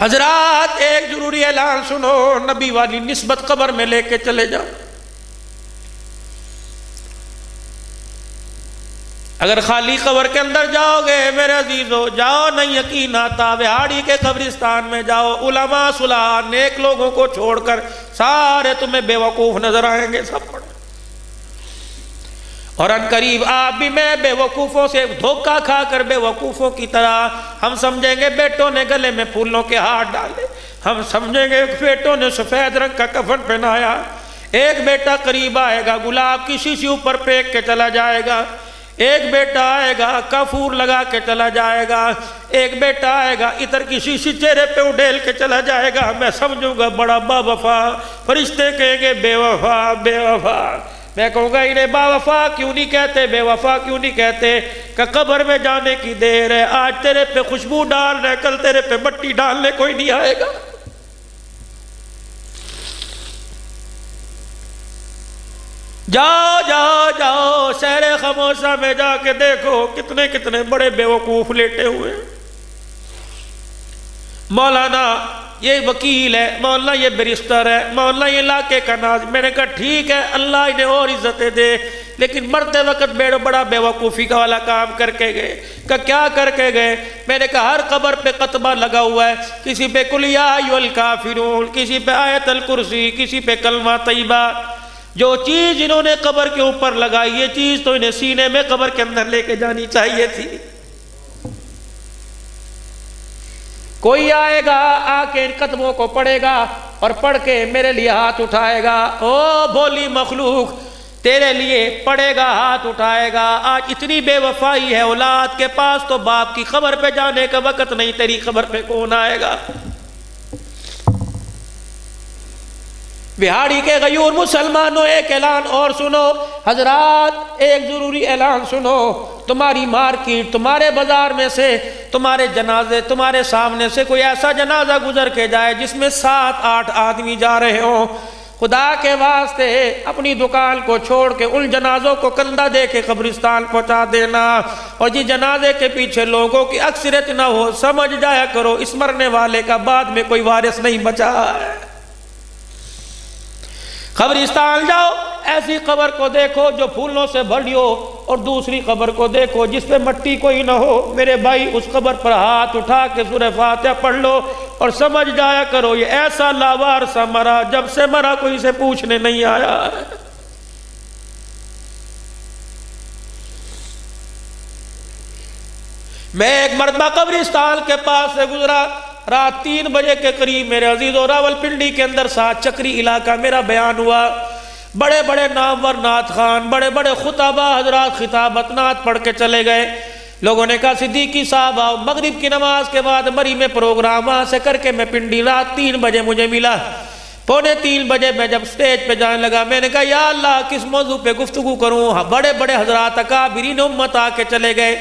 حضرات ایک ضروری اعلان سنو، نبی والی نسبت قبر میں لے کے چلے جاؤ۔ اگر خالی قبر کے اندر جاؤ گے میرے عزیزو، جاؤ نہیں یقین آتا، وہاڑی کے قبرستان میں جاؤ، علماء صلاح نیک لوگوں کو چھوڑ کر سارے تمہیں بے وقوف نظر آئیں گے سب پڑھ۔ اور ان قریب آپ بھی میں بے وقوفوں سے دھوکہ کھا کر بے وقوفوں کی طرح ہم سمجھیں گے بیٹوں نے گلے میں پھولوں کے ہاتھ ڈالے، ہم سمجھیں گے بیٹوں نے سفید رنگ کا کفن پہنایا، ایک بیٹا قریب آئے گا گلاب کی شیشی اوپر پھینک کے چلا جائے گا، ایک بیٹا آئے گا کافور لگا کے چلا جائے گا، ایک بیٹا آئے گا عطر کی شیشی چہرے پہ اڈیل کے چلا جائے گا، میں سمجھوں گا بڑا با وفا، فرشتے کہیں گے بے وفا بے وفا، میں کہوں گا انہیں با وفا کیوں نہیں کہتے، بے وفا کیوں نہیں کہتے، کہ قبر میں جانے کی دیر ہے، آج تیرے پہ خوشبو ڈال رہے، کل تیرے پہ مٹی ڈالنے کوئی نہیں آئے گا۔ جاؤ جاؤ جاؤ شہر خموشہ میں جا کے دیکھو کتنے کتنے بڑے بے وقوف لیٹے ہوئے، مولانا یہ وکیل ہے، مولانا یہ بیرسٹر ہے، مولانا یہ علاقے کا ناظم۔ میں نے کہا ٹھیک ہے اللہ انہیں اور عزتیں دے، لیکن مرتے وقت بڑا بے وقوفی کا والا کام کر کے گئے۔ کہ کیا کر کے گئے؟ میں نے کہا ہر قبر پہ قطبہ لگا ہوا ہے، کسی پہ قل یا ایھا الکافرون، کسی پہ آیت الکرسی، کسی پہ کلمہ طیبہ۔ جو چیز انہوں نے قبر کے اوپر لگائی یہ چیز تو انہیں سینے میں قبر کے اندر لے کے جانی چاہیے تھی۔ کوئی آئے گا آ کے ان قدموں کو پڑھے گا اور پڑھ کے میرے لیے ہاتھ اٹھائے گا، او بولی مخلوق تیرے لیے پڑھے گا ہاتھ اٹھائے گا۔ آج اتنی بے وفائی ہے اولاد کے پاس تو باپ کی قبر پہ جانے کا وقت نہیں، تیری قبر پہ کون آئے گا؟ بہاڑی کے غیور مسلمانوں ایک اعلان اور سنو، حضرات ایک ضروری اعلان سنو، تمہاری مارکیٹ تمہارے بازار میں سے تمہارے جنازے تمہارے سامنے سے کوئی ایسا جنازہ گزر کے جائے جس میں 7-8 آدمی جا رہے ہوں، خدا کے واسطے اپنی دکان کو چھوڑ کے ان جنازوں کو کندھا دے کے قبرستان پہنچا دینا، اور جی جنازے کے پیچھے لوگوں کی اکثریت نہ ہو، سمجھ جایا کرو اس مرنے والے کا بعد میں کوئی وارث نہیں بچا ہے۔ قبرستان جاؤ ایسی قبر کو دیکھو جو پھولوں سے بھری ہو، اور دوسری قبر کو دیکھو جس پہ مٹی کوئی نہ ہو، میرے بھائی اس قبر پر ہاتھ اٹھا کے سورہ فاتحہ پڑھ لو اور سمجھ جایا کرو یہ ایسا لاوار سا مرا جب سے مرا کوئی سے پوچھنے نہیں آیا ہے۔ میں ایک مرتبہ قبرستان کے پاس سے گزرا، رات 3 بجے کے قریب میرے عزیزو، راول پنڈی کے اندر 7 چکری علاقہ میرا بیان ہوا، بڑے بڑے نامور نعت خان، بڑے بڑے خطبہ حضرات خطابت نعت پڑھ کے چلے گئے۔ لوگوں نے کہا صدیقی صاحب آؤ، مغرب کی نماز کے بعد مری میں پروگرام، وہاں سے کر کے میں پنڈی رات 3 بجے مجھے ملا۔ 2:45 بجے میں جب سٹیج پہ جانے لگا میں نے کہا یا اللہ کس موضوع پہ گفتگو کروں، بڑے بڑے حضرات اکابرین امت آ کے چلے گئے،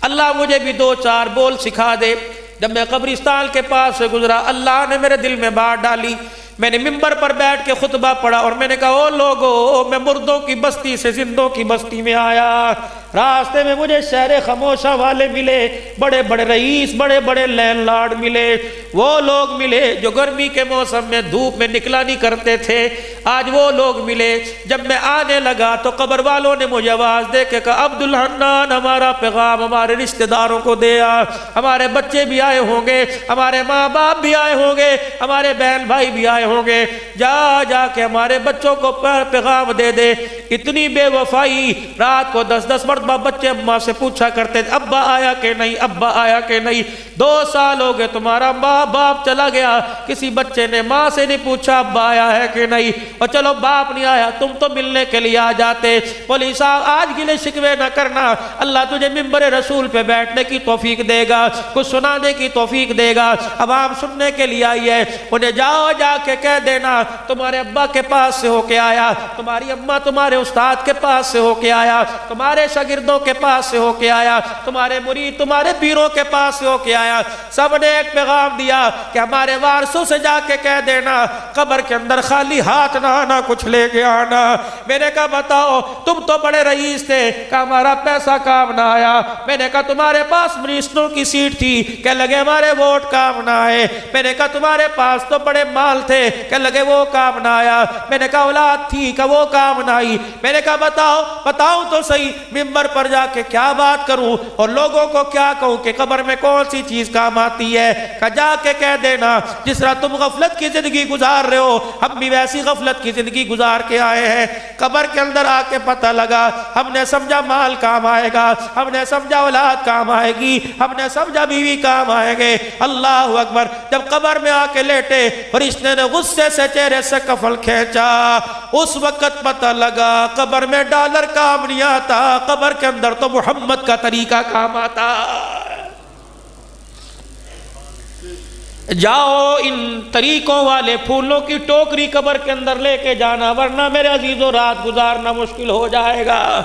اللہ مجھے بھی 2-4 بول سکھا دے۔ جب میں قبرستان کے پاس سے گزرا اللہ نے میرے دل میں بات ڈالی، میں نے ممبر پر بیٹھ کے خطبہ پڑھا اور میں نے کہا او لوگو، میں مردوں کی بستی سے زندوں کی بستی میں آیا، راستے میں مجھے شہر خموشہ والے ملے، بڑے بڑے رئیس، بڑے بڑے لینڈ لارڈ ملے، وہ لوگ ملے جو گرمی کے موسم میں دھوپ میں نکلا نہیں کرتے تھے، آج وہ لوگ ملے۔ جب میں آنے لگا تو قبر والوں نے مجھے آواز دے کے کہا عبدالحنان ہمارا پیغام ہمارے رشتہ داروں کو دے آ، ہمارے بچے بھی آئے ہوں گے، ہمارے ماں باپ بھی آئے ہوں گے، ہمارے بہن بھائی بھی آئے ہوں گے، جا کے ہمارے بچوں کو پیغام دے دے۔ اتنی بے وفائی، رات کو 10 مرتبہ بچے اماں سے پوچھا کرتے تھے ابا آیا کہ نہیں، ابا آیا کہ نہیں۔ 2 سال ہو گئے تمہارا ماں باپ چلا گیا، کسی بچے نے ماں سے نہیں پوچھا ابا آیا ہے کہ نہیں، اور چلو باپ نہیں آیا تم تو ملنے کے لیے آ جاتے۔ بولی صاحب آج گلے شکوے نہ کرنا، اللہ تجھے ممبر رسول پہ بیٹھنے کی توفیق دے گا، کچھ سنانے کی توفیق دے گا، عوام سننے کے لیے آئی ہے، انہیں جا کے کہہ دینا تمہارے ابا کے پاس سے ہو کے آیا، تمہاری اماں تمہارے استاد کے پاس سے ہو کے آیا، تمہارے شاگردوں کے پاس سے ہو کے آیا، تمہارے مرید تمہارے پیروں کے پاس سے ہو کے آیا، سب نے ایک پیغام دیا کہ ہمارے وارثوں سے جا کے کہہ دینا قبر کے اندر خالی ہاتھ نہ آنا، کچھ لے کے آنا۔ میں نے کہا بتاؤ تم تو بڑے رئیس تھے کہ ہمارا پیسہ کام نہ آیا۔ میں نے کہا تمہارے پاس منسٹروں کی سیٹ تھی کہ لگے ہمارے ووٹ کام نہ آئے۔ میں نے کہا تمہارے پاس تو بڑے مال تھے کہ لگے وہ کام نہ آیا۔ میں نے کہا اولاد تھی کہ وہ کام نہ آئی۔ میں نے کہا بتاؤ تو صحیح ممبر پر جا کے کیا بات کروں اور لوگوں کو کیا کہوں کہ قبر میں کون سی چیز کام آتی ہے؟ کہ جا کے کہہ دینا جس طرح تم غفلت کی زندگی گزار رہے ہو ہم بھی ویسی غفلت کی زندگی گزار کے آئے ہیں۔ قبر کے اندر آ کے پتہ لگا، ہم نے سمجھا مال کام آئے گا، ہم نے سمجھا اولاد کام آئے گی، ہم نے سمجھا بیوی کام آئے گے۔ اللہ اکبر! جب قبر میں آ کے لیٹے فرشتے نے غصے سے چہرے سے کفن کھینچا، اس وقت پتہ لگا قبر میں ڈالر کام نہیں آتا، قبر کے اندر تو محمد کا طریقہ کام آتا۔ جاؤ ان طریقوں والے پھولوں کی ٹوکری قبر کے اندر لے کے جانا، ورنہ میرے عزیزوں رات گزارنا مشکل ہو جائے گا۔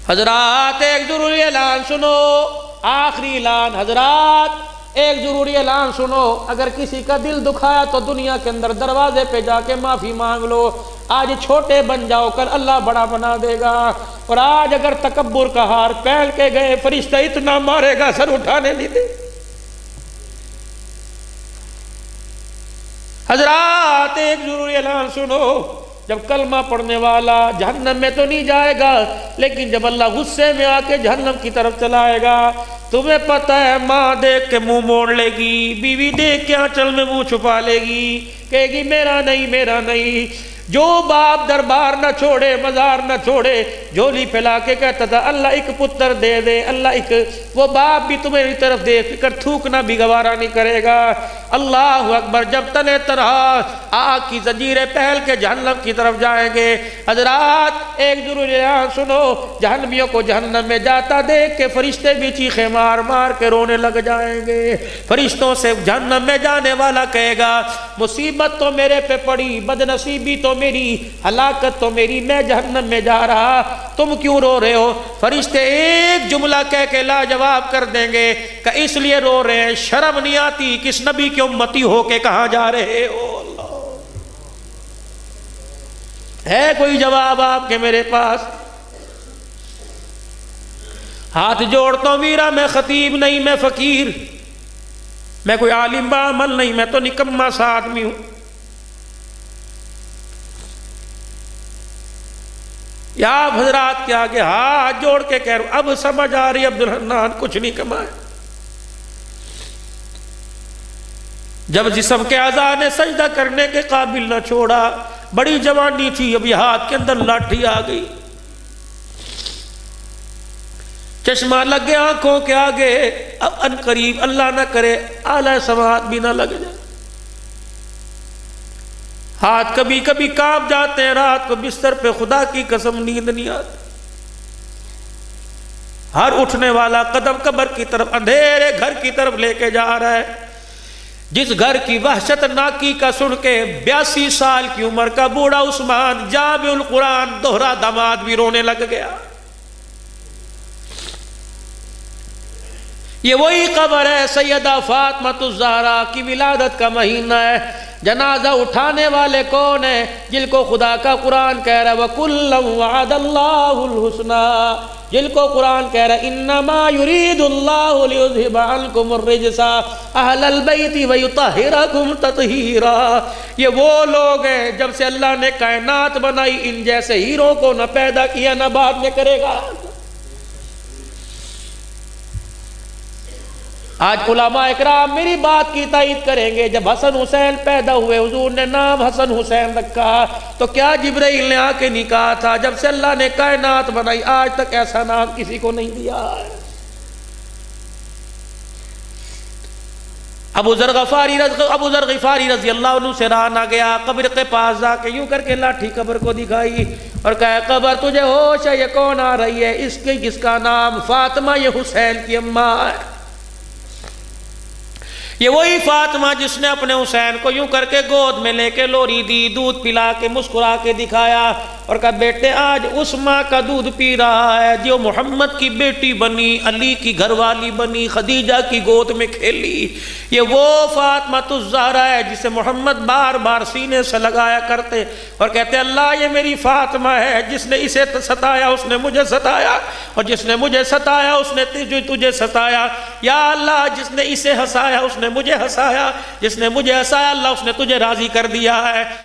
حضرات ایک ضروری اعلان سنو، آخری اعلان حضرات، ایک ضروری اعلان سنو۔ اگر کسی کا دل دکھایا تو دنیا کے اندر دروازے پہ جا کے معافی مانگ لو۔ آج چھوٹے بن جاؤ، کل اللہ بڑا بنا دے گا۔ اور آج اگر تکبر کا ہار پہن کے گئے فرشتہ اتنا مارے گا سر اٹھانے نہیں دے۔ حضرات ایک ضروری اعلان سنو، جب کلمہ پڑھنے والا جہنم میں تو نہیں جائے گا، لیکن جب اللہ غصے میں آ کے جہنم کی طرف چلائے گا، تمہیں پتہ ہے ماں دیکھ کے منہ موڑ لے گی، بیوی دیکھ کے آنچل میں منہ چھپا لے گی، کہے گی میرا نہیں میرا نہیں۔ جو باپ دربار نہ چھوڑے مزار نہ چھوڑے، جھولی پھیلا کے کہتا تھا اللہ ایک پتر دے دے، اللہ ایک، وہ باپ بھی تمہاری طرف دیکھ کر تھوکنا بھی گوارا نہیں کرے گا۔ اللہ اکبر! جب تنے تنہا آگ کی زنجیریں پہل کے جہنم کی طرف جائیں گے، حضرات ایک ضروری اعلان سنو، جہنمیوں کو جہنم میں جاتا دیکھ کے فرشتے بھی چیخیں مار مار کے رونے لگ جائیں گے۔ فرشتوں سے جہنم میں جانے والا کہے گا مصیبت تو میرے پہ پڑی، بدنصیبی تو میری، ہلاکت تو میری، میں جہنم میں جا رہا، تم کیوں رو رہے ہو؟ فرشتے ایک جملہ کہہ کے لاجواب کر دیں گے کہ اس لیے رو رہے ہیں شرم نہیں آتی کس نبی کی امتی ہو کے کہاں جا رہے ہو؟ اللہ ہے کوئی جواب آپ کے میرے پاس؟ ہاتھ جوڑتا ہوں ویرا، میں خطیب نہیں، میں فقیر، میں کوئی عالم بعمل نہیں، میں تو نکما سا آدمی ہوں۔ یا آپ حضرات کے آگے ہاتھ جوڑ کے کہہ رہا ہوں، اب سمجھ آ رہی عبدالحنان کچھ نہیں کمائے۔ جب جسم کے اعضاء نے سجدہ کرنے کے قابل نہ چھوڑا، بڑی جوانی تھی، ابھی ہاتھ کے اندر لاٹھی آ گئی، چشمہ لگ گیا آنکھوں کے آگے، اب ان قریب اللہ نہ کرے اعلی سماعت بھی نہ لگ جائے۔ ہاتھ کبھی کبھی کانپ جاتے ہیں، رات کو بستر پہ خدا کی قسم نیند نہیں آتی۔ ہر اٹھنے والا قدم قبر کی طرف، اندھیرے گھر کی طرف لے کے جا رہا ہے۔ جس گھر کی وحشت ناکی کا سن کے 82 سال کی عمر کا بوڑھا عثمان جامع القرآن دوہرا داماد بھی رونے لگ گیا۔ یہ وہی قبر ہے، سیدہ فاطمہ الزہرا کی ولادت کا مہینہ ہے۔ جنازہ اٹھانے والے کون ہیں؟ جن کو خدا کا قرآن کہہ رہا ہے وَكُلًّا وَعَدَ اللَّهُ الْحُسْنَى، جن کو قرآن کہہ رہا ہے اِنَّمَا يُرِيدُ اللَّهُ لِيُذْهِبَ عَنْكُمُ الرِّجْسَ أَهْلَ الْبَيْتِ وَيُطَهِّرَكُمْ تَطْهِيرًا۔ یہ وہ لوگ ہیں جب سے اللہ نے کائنات بنائی ان جیسے ہیروں کو نہ پیدا کیا نہ بعد میں کرے گا۔ آج علماء اکرام میری بات کی تائید کریں گے، جب حسن حسین پیدا ہوئے حضور نے نام حسن حسین رکھا، تو کیا جبرائیل نے آ کے نہیں کہا تھا جب سے اللہ نے کائنات بنائی آج تک ایسا نام کسی کو نہیں دیا ہے؟ ابو ذر غفاری رضی اللہ عنہ سے رہا نہ گیا، قبر کے پاس جا کے یوں کر کے لاٹھی قبر کو دکھائی اور کہا قبر تجھے ہوش ہے یہ کون آ رہی ہے؟ اس کے جس کا نام فاطمہ یہ حسین کی اماں ہے۔ یہ وہی فاطمہ جس نے اپنے حسین کو یوں کر کے گود میں لے کے لوری دی، دودھ پلا کے مسکرا کے دکھایا اور کہا بیٹے آج اس ماں کا دودھ پی رہا ہے جو محمد کی بیٹی بنی، علی کی گھر والی بنی، خدیجہ کی گود میں کھیلی۔ یہ وہ فاطمہ الزہرا ہے جسے محمد بار بار سینے سے لگایا کرتے اور کہتے اللہ یہ میری فاطمہ ہے، جس نے اسے ستایا اس نے مجھے ستایا، اور جس نے مجھے ستایا اس نے تجھے ستایا۔ یا اللہ جس نے اسے ہنسایا اس نے مجھے ہنسایا، جس نے مجھے ہنسایا اللہ اس نے تجھے راضی کر دیا ہے۔